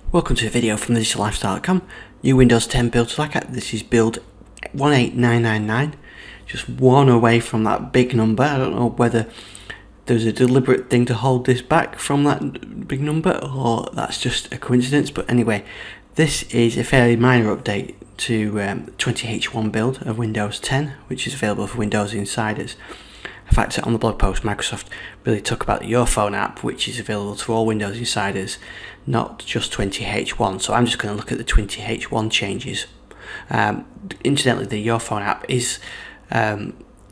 Welcome to a video from thedigital-lifestyle.com. New Windows 10 build to look at. This is build 18999. Just one away from that big number. I don't know whether there's a deliberate thing to hold this back from that big number or that's just a coincidence. But anyway, this is a fairly minor update to 20H1 build of Windows 10, which is available for Windows Insiders. In fact, on the blog post, Microsoft really talk about the Your Phone app, which is available to all Windows Insiders, not just 20H1. So I'm just going to look at the 20H1 changes. Incidentally, the Your Phone app is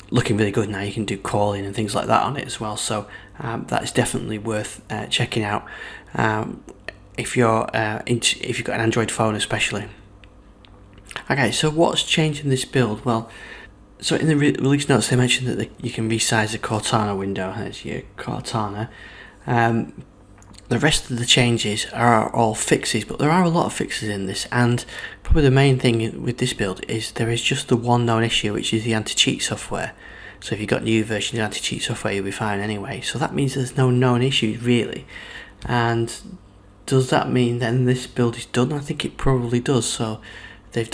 looking really good now. You can do calling and things like that on it as well. So that is definitely worth checking out if you've got an Android phone, especially. Okay, so what's changed in this build? Well, so in the release notes they mentioned that you can resize the Cortana window. There's your Cortana. The rest of the changes are all fixes, but there are a lot of fixes in this, and probably the main thing with this build is there is just the one known issue, which is the anti-cheat software. So if you've got new versions of anti-cheat software, you'll be fine anyway. So that means there's no known issues really. And does that mean then this build is done? I think it probably does. So they've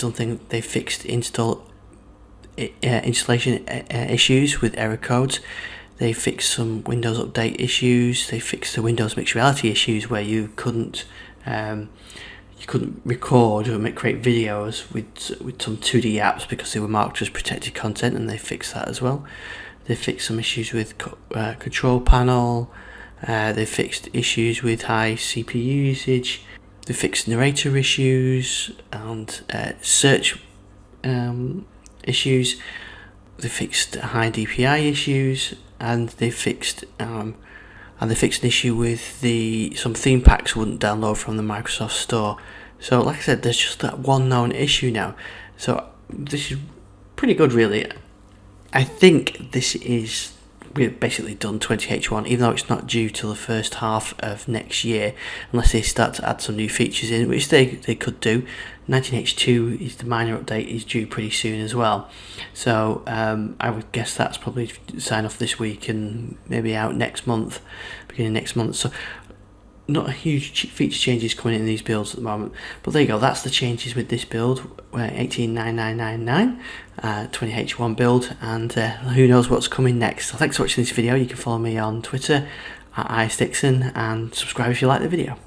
fixed installation issues with error codes. They fixed some Windows Update issues. They fixed the Windows Mixed Reality issues where you couldn't record or create videos with some 2D apps because they were marked as protected content, and they fixed that as well. They fixed some issues with control panel. They fixed issues with high CPU usage. They fixed narrator issues and search issues. They fixed high DPI issues, and they fixed an issue with some theme packs wouldn't download from the Microsoft Store. So like I said, there's just that one known issue now. So this is pretty good, really. I think we're basically done 20H1, even though it's not due till the first half of next year, unless they start to add some new features in, which they could do. 19H2 is the minor update, is due pretty soon as well. So I would guess that's probably sign off this week and maybe out next month, beginning next month. So not a huge feature changes coming in these builds at the moment, but there you go. That's the changes with this build, 189999, 20H1 build, and who knows what's coming next. So thanks for watching this video. You can follow me on Twitter at iStixon and subscribe if you like the video.